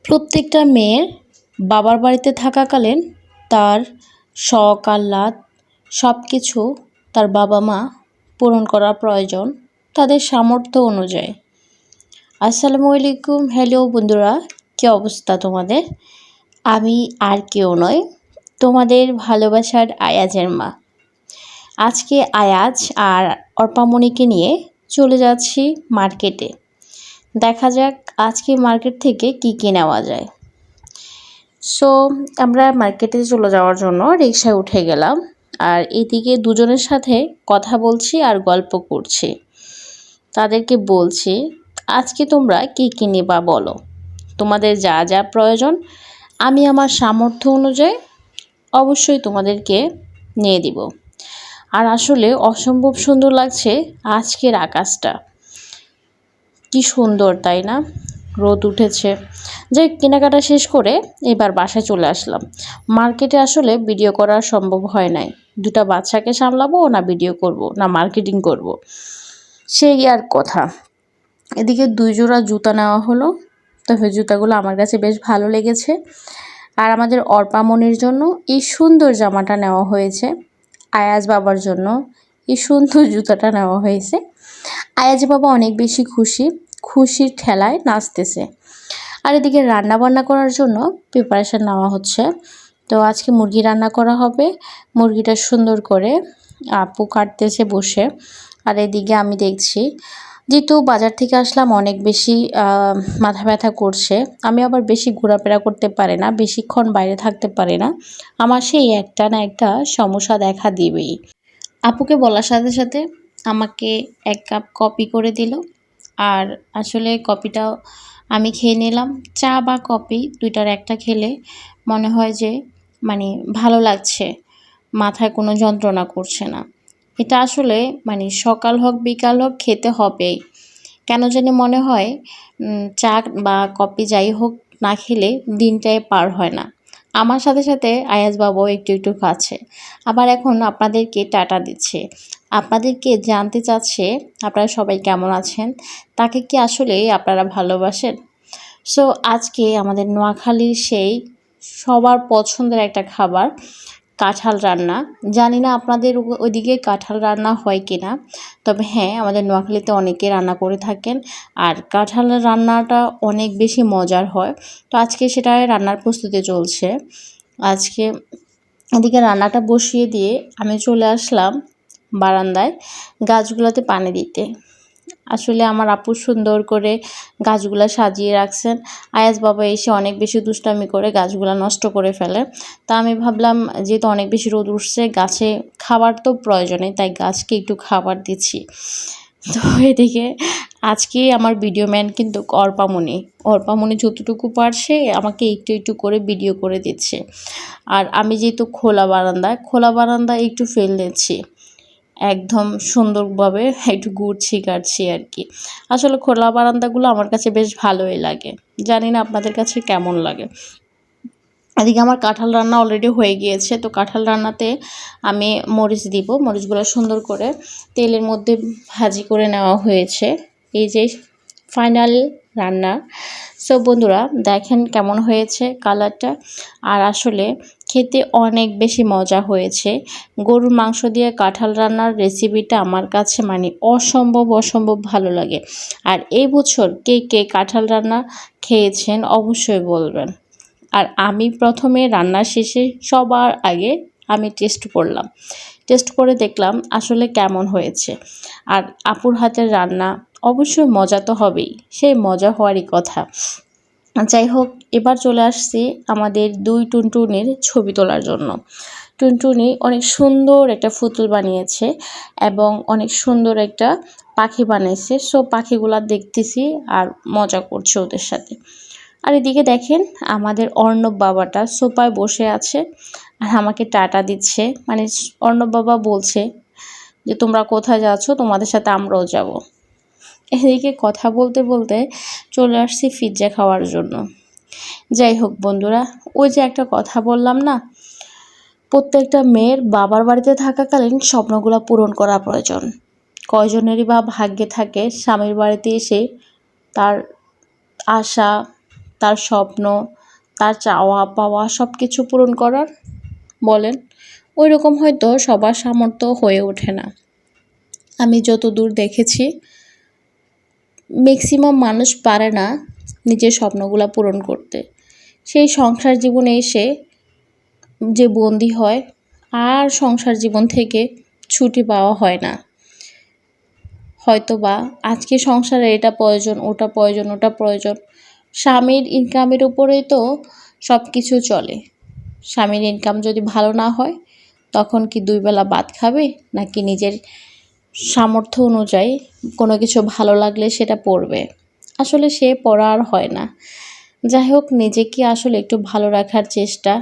প্রত্যেকটা মেয়ের বাবার বাড়িতে থাকাকালীন তার শখ আহ্লাদ সব কিছু তার বাবা মা পূরণ করা প্রয়োজন তাদের সামর্থ্য অনুযায়ী। আসসালামু আলাইকুম, হ্যালো বন্ধুরা, কী অবস্থা তোমাদের? আমি আর কেউ নয়, তোমাদের ভালোবাসার আয়াজের মা। আজকে আয়াজ আর অর্পামণিকে নিয়ে চলে যাচ্ছি মার্কেটে। দেখা যাক আজকে মার্কেট থেকে কী নেওয়া যায়। সো আমরা মার্কেটে চলে যাওয়ার জন্য রিকশায় উঠে গেলাম, আর এদিকে দুজনের সাথে কথা বলছি আর গল্প করছি। তাদেরকে বলছি, আজকে তোমরা কী নেবা বলো, তোমাদের যা যা প্রয়োজন আমি আমার সামর্থ্য অনুযায়ী অবশ্যই তোমাদেরকে নিয়ে দিব। আর আসলে অসম্ভব সুন্দর লাগছে আজকের আকাশটা, কি সুন্দর তাই না? রোদ উঠেছে। যে কেনাকাটা শেষ করে এবার বাসায় চলে আসলাম। মার্কেটে আসলে ভিডিও করা সম্ভব হয় নাই, দুটা বাচ্চাকে সামলাবো না ভিডিও করব না মার্কেটিং করব, সেই আর কথা। এদিকে 2 জোড়া জুতা নেওয়া হলো, তবে জুতাগুলো আমার কাছে বেশ ভালো লেগেছে। আর আমাদের অর্পামণির জন্য এই সুন্দর জামাটা নেওয়া হয়েছে, আয়াজ বাবার জন্য এই সুন্দর জুতাটা নেওয়া হয়েছে। আয়াজ বাবা অনেক বেশি খুশির ঠেলায় নাচতেছে। আর এদিকে রান্না বান্না করার জন্য প্রিপারেশন নেওয়া হচ্ছে। তো আজকে মুরগি রান্না করা হবে। মুরগিটা সুন্দর করে আপু কাটতেছে বসে। আর এদিকে আমি দেখছি, যেহেতু বাজার থেকে আসলাম অনেক বেশি মাথা ব্যথা করছে, আমি আবার বেশি ঘোরাফেরা করতে পারি না, বেশিক্ষণ বাইরে থাকতে পারি না, আমার সেই একটা না একটা সমস্যা দেখা দিবেই। আপুকে বলার সাথে সাথে আমাকে 1 কাপ কফি করে দিল। আর আসলে কফিটাও আমি খেয়ে নিলাম। চা বা কফি দুইটার একটা খেলে মনে হয় যে ভালো লাগছে, মাথায় কোনো যন্ত্রণা করছে না। এটা আসলে সকাল হোক বিকাল হোক খেতে হবেই। কেন জানি মনে হয় চা বা কফি যাই হোক না খেলে দিনটাই পার হয় না। আমার সাথে সাথে আয়াজ বাবাও একটু একটু খাচ্ছে। আবার এখন আপনাদেরকে টাটা দিচ্ছে, আপনাদেরকে জানতে চাচ্ছে আপনারা সবাই কেমন আছেন, তাকে কি আসলে আপনারা ভালোবাসেন। সো আজকে আমাদের নোয়াখালীর সেই সবার পছন্দের একটা খাবার কাঁঠাল রান্না। জানি না আপনাদের ওইদিকে কাঁঠাল রান্না হয় কিনা, তবে হ্যাঁ আমাদের নোয়াখালীতে অনেকে রান্না করে থাকেন। আর কাঁঠালের রান্নাটা অনেক বেশি মজার হয়। তো আজকে সেটা রান্নার প্রস্তুতি চলছে। আজকে এদিকে রান্নাটা বসিয়ে দিয়ে আমি চলে আসলাম বারান্দায় গাছগুলোতে পানি দিতে। আসলে আমার আপু সুন্দর করে গাছগুলা সাজিয়ে রাখছেন। আয়াজ বাবা এসে অনেক বেশি দুষ্টামি করে গাছগুলা নষ্ট করে ফেলে। তা আমি ভাবলাম যেহেতু অনেক বেশি রোদ উঠছে, গাছে খাবার তো প্রয়োজনে, তাই গাছকে একটু খাবার দিচ্ছি। তো এদিকে আজকে আমার ভিডিও ম্যান কিন্তু অর্পামণি যতটুকু পারছে আমাকে একটু একটু করে ভিডিও করে দিচ্ছে। আর আমি যেহেতু খোলা বারান্দা একটু ফেল দিচ্ছি, একদম সুন্দরভাবে একটু ঘুরছি কাটছি আর কি। আসলে খোলা বারান্দাগুলো আমার কাছে বেশ ভালোই লাগে, জানি না আপনাদের কাছে কেমন লাগে। এদিকে আমার কাঁঠাল রান্না অলরেডি হয়ে গিয়েছে। তো কাঁঠাল রান্নাতে আমি মরিচ দিব, মরিচগুলো সুন্দর করে তেলের মধ্যে ভাজি করে নেওয়া হয়েছে। এই যে ফাইনাল রান্না। সো বন্ধুরা দেখেন কেমন হয়েছে কালারটা। আর আসলে খেতে অনেক বেশি মজা হয়েছে। গরুর মাংস দিয়ে কাঁঠাল রান্নার রেসিপিটা আমার কাছে অসম্ভব ভালো লাগে। আর এই বছর কে কাঁঠাল রান্না খেয়েছেন অবশ্যই বলবেন। আর আমি প্রথমে রান্না শেষে সবার আগে আমি টেস্ট করে দেখলাম আসলে কেমন হয়েছে। আর আপুর হাতের রান্না অবশ্যই মজা তো হবেই, সেই মজা হওয়ারই কথা। যাই হোক, এবার চলে আসছি আমাদের 2 টুনটুনির ছবি তোলার জন্য। টুনটুনি অনেক সুন্দর একটা পুতুল বানিয়েছে এবং অনেক সুন্দর একটা পাখি বানিয়েছে। সো পাখিগুলা দেখতেছি আর মজা করছে ওদের সাথে। আর এদিকে দেখেন আমাদের অর্ণব বাবাটা সোফায় বসে আছে আর আমাকে টাটা দিচ্ছে। অর্ণব বাবা বলছে যে তোমরা কোথায় যাচ্ছ, তোমাদের সাথে আমরাও যাব। এদিকে কথা বলতে বলতে চলে আসছি পিৎজা খাওয়ার জন্য। যাই হোক বন্ধুরা, ওই যে একটা কথা বললাম না, প্রত্যেকটা মেয়ের বাবার বাড়িতে থাকাকালীন স্বপ্নগুলো পূরণ করা প্রয়োজন। কয়জনেরই বা ভাগ্যে থাকে স্বামীর বাড়িতে এসে তার আশা তার স্বপ্ন, তার চাওয়া পাওয়া সব কিছু পূরণ করার? বলেন, ওই রকম হয়তো সবার সামর্থ্য হয়ে ওঠে না। আমি যতদূর দেখেছি ম্যাক্সিমাম মানুষ পারে না নিজের স্বপ্নগুলো পূরণ করতে। সেই সংসার জীবনে এসে যে বন্দি হয়, আর সংসার জীবন থেকে ছুটি পাওয়া হয় না। হয়তোবা আজকে সংসারে এটা প্রয়োজন, ওটা প্রয়োজন, ওটা প্রয়োজন। স্বামীর ইনকামের উপরেই তো সব কিছু চলে। স্বামীর ইনকাম যদি ভালো না হয় তখন কি 2 বেলা ভাত খাবে? নাকি নিজের সামর্থ্য অনুযায়ী কোনো কিছু ভালো লাগলে সেটা পড়বে? আসলে সে পড়া আর হয় না। যাই হোক, নিজেকে আসলে একটু ভালো রাখার চেষ্টা,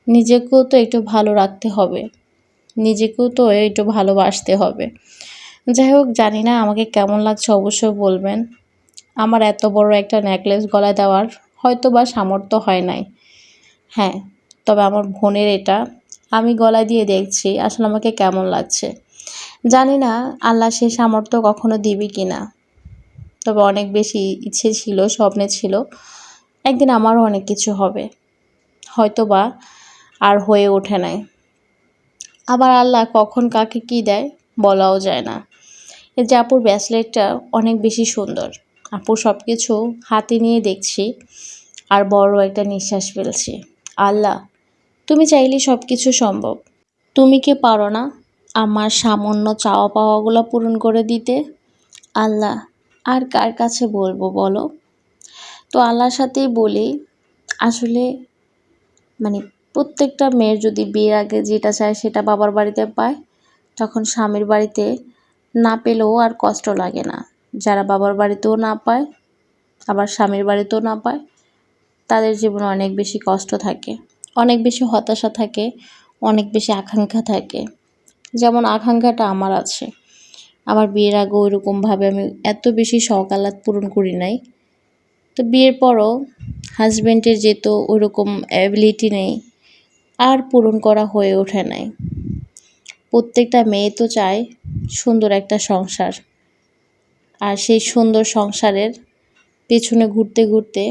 নিজেকেও তো একটু ভালো রাখতে হবে, নিজেকেও তো একটু ভালোবাসতে হবে। যাই হোক, জানি না আমাকে কেমন লাগছে, অবশ্যই বলবেন। আমার এত বড় একটা নেকলেস গলায় দেওয়ার হয়তো বা সামর্থ্য হয় নাই। হ্যাঁ, তবে আমার বোনের এটা আমি গলায় দিয়ে দেখছি আসলে আমাকে কেমন লাগছে। জানি না আল্লাহ সে সামর্থ্য কখনো দিবে কি না। তবে অনেক বেশি ইচ্ছে ছিল, স্বপ্নে ছিল একদিন আমারও অনেক কিছু হবে, হয়তো বা আর হয়ে ওঠে নাই। আবার আল্লাহ কখন কাকে কি দেয় বলাও যায় না। এই যে আপুর ব্রেসলেটটা অনেক বেশি সুন্দর। আপু সব কিছু হাতে নিয়ে দেখছি আর বড় একটা নিঃশ্বাস ফেলছি। আল্লাহ, তুমি চাইলে সব কিছু সম্ভব। তুমি কি পারো না আমার সামান্য চাওয়া পাওয়াগুলো পূরণ করে দিতে? আল্লাহ, আর কার কাছে বলবো বলো? তো আল্লাহর সাথেই বলি, আসলে মানে প্রত্যেকটা মেয়ের যদি বিয়ের আগে যেটা চায় সেটা বাবার বাড়িতে পায়, তখন স্বামীর বাড়িতে না পেলেও আর কষ্ট লাগে না। যারা বাবার বাড়িতেও না পায় আবার স্বামীর বাড়িতেও না পায়, তাদের জীবনে অনেক বেশি কষ্ট থাকে, অনেক বেশি হতাশা থাকে, অনেক বেশি আকাঙ্ক্ষা থাকে। যেমন আকাঙ্ক্ষাটা আমার আছে। আমার বিয়ের আগে ওইরকমভাবে আমি এত বেশি শখ আহ্লাদ পূরণ করি নাই। তো বিয়ের পরও হাজব্যান্ডের যেহেতু ওইরকম অ্যাবিলিটি নেই, আর পূরণ করা হয়ে ওঠে নাই। প্রত্যেকটা মেয়ে তো চায় সুন্দর একটা সংসার, আর সেই সুন্দর সংসারের পেছনে ঘুরতে ঘুরতে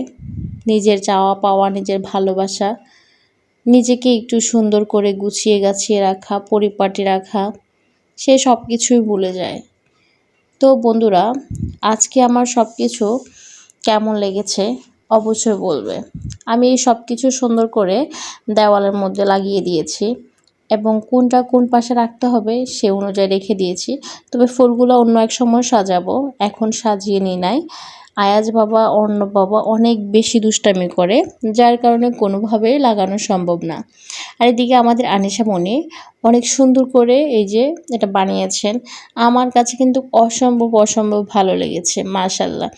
নিজের চাওয়া পাওয়া, নিজের ভালোবাসা, নিজেকে একটু সুন্দর করে গুছিয়ে গাছিয়ে রাখা, পরিপাটি রাখা, সে সব কিছুই ভুলে যায়। তো বন্ধুরা, আজকে আমার সব কিছু কেমন লেগেছে অবশ্যই বলবে। আমি এই সব কিছু সুন্দর করে দেওয়ালের মধ্যে লাগিয়ে দিয়েছি এবং কোনটা কোন পাশে রাখতে হবে সে অনুযায়ী রেখে দিয়েছি। তবে ফুলগুলো অন্য এক সময় সাজাবো, এখন সাজিয়ে নিই নাই। আয়াজ বাবা, অর্ণব বাবা অনেক বেশি দুষ্টামি করে, যার কারণে কোনোভাবেই লাগানো সম্ভব না। আর এদিকে আমাদের আনিশা মনি অনেক সুন্দর করে এই যে এটা বানিয়েছেন। আমার কাছে কিন্তু অসম্ভব অসম্ভব ভালো লেগেছে, মাশাল্লাহ।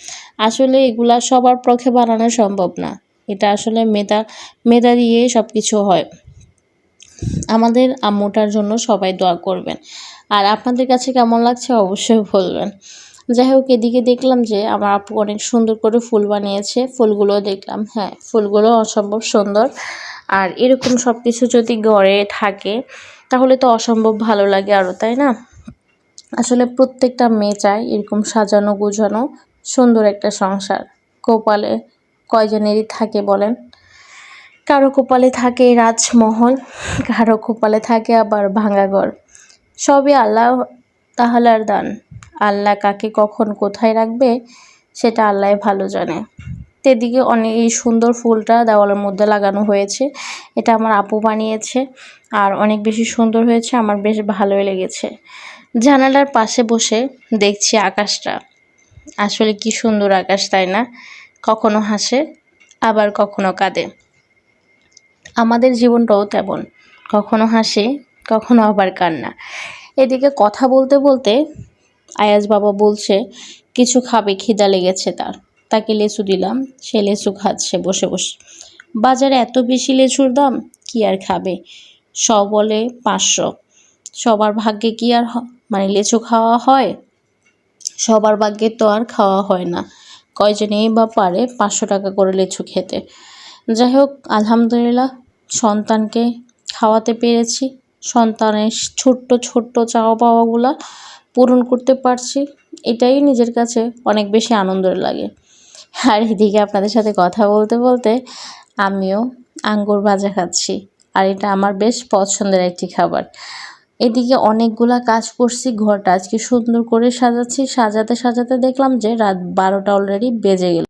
আসলে এগুলা সবার পক্ষে বানানো সম্ভব না। এটা আসলে মেধা দিয়ে সব কিছু হয়। আমাদের আম্মুটার জন্য সবাই দোয়া করবেন। আর আপনাদের কাছে কেমন লাগছে অবশ্যই বলবেন। যাই হোক, এদিকে দেখলাম যে আমার আপু অনেক সুন্দর করে ফুল বানিয়েছে, ফুলগুলো দেখলাম, হ্যাঁ ফুলগুলো অসম্ভব সুন্দর। আর এরকম সব কিছু যদি ঘরে থাকে তাহলে তো অসম্ভব ভালো লাগে আরও, তাই না? আসলে প্রত্যেকটা মেয়ে চায় এরকম সাজানো গোছানো সুন্দর একটা সংসার। কপালে কয়জনেরই থাকে বলেন? কারো কপালে থাকে রাজমহল, কারো কপালে থাকে আবার ভাঙা ঘর। সবই আল্লাহ তাআলার দান। আল্লাহ কাকে কখন কোথায় রাখবে সেটা আল্লাহই ভালো জানে। এদিকে অনেক এই সুন্দর ফুলটা দেওয়ালের মধ্যে লাগানো হয়েছে। এটা আমার আপু বানিয়েছে আর অনেক বেশি সুন্দর হয়েছে, আমার বেশ ভালোই লেগেছে। জানালার পাশে বসে দেখছি আকাশটা। আসলে কি সুন্দর আকাশ, তাই না? কখনো হাসে আবার কখনো কাঁদে। আমাদের জীবনটাও তেমন, কখনো হাসি কখনো আবার কান্না। এদিকে কথা বলতে বলতে আয়াজ বাবা বলছে কিছু খাবে, খিদা লেগেছে তার। তাকে লেচু দিলাম, সে লেচু খাচ্ছে বসে বসে। বাজারে এত বেশি লেচুর দাম, কি আর খাবে? বলে 500। সবার ভাগ্যে কি আর মানে লেচু খাওয়া হয়? সবার ভাগ্যে তো আর খাওয়া হয় না। কয়জনেই বা পারে 500 টাকা করে লেচু খেতে। যাই হোক, আলহামদুলিল্লাহ সন্তানকে খাওয়াতে পেরেছি, সন্তানের ছোট্ট ছোট্ট চাওয়া পাওয়াগুলা পূরণ করতে পারছি, এটাই নিজের কাছে অনেক বেশি আনন্দের লাগে। আর এদিকে আপনাদের সাথে কথা বলতে বলতে আমিও আঙ্গুর ভাজা খাচ্ছি। আর এটা আমার বেশ পছন্দের একটি খাবার। এদিকে অনেকগুলা কাজ করছি, ঘরটা আজকে সুন্দর করে সাজাচ্ছি। সাজাতে সাজাতে দেখলাম যে রাত 12টা অলরেডি বেজে গেল।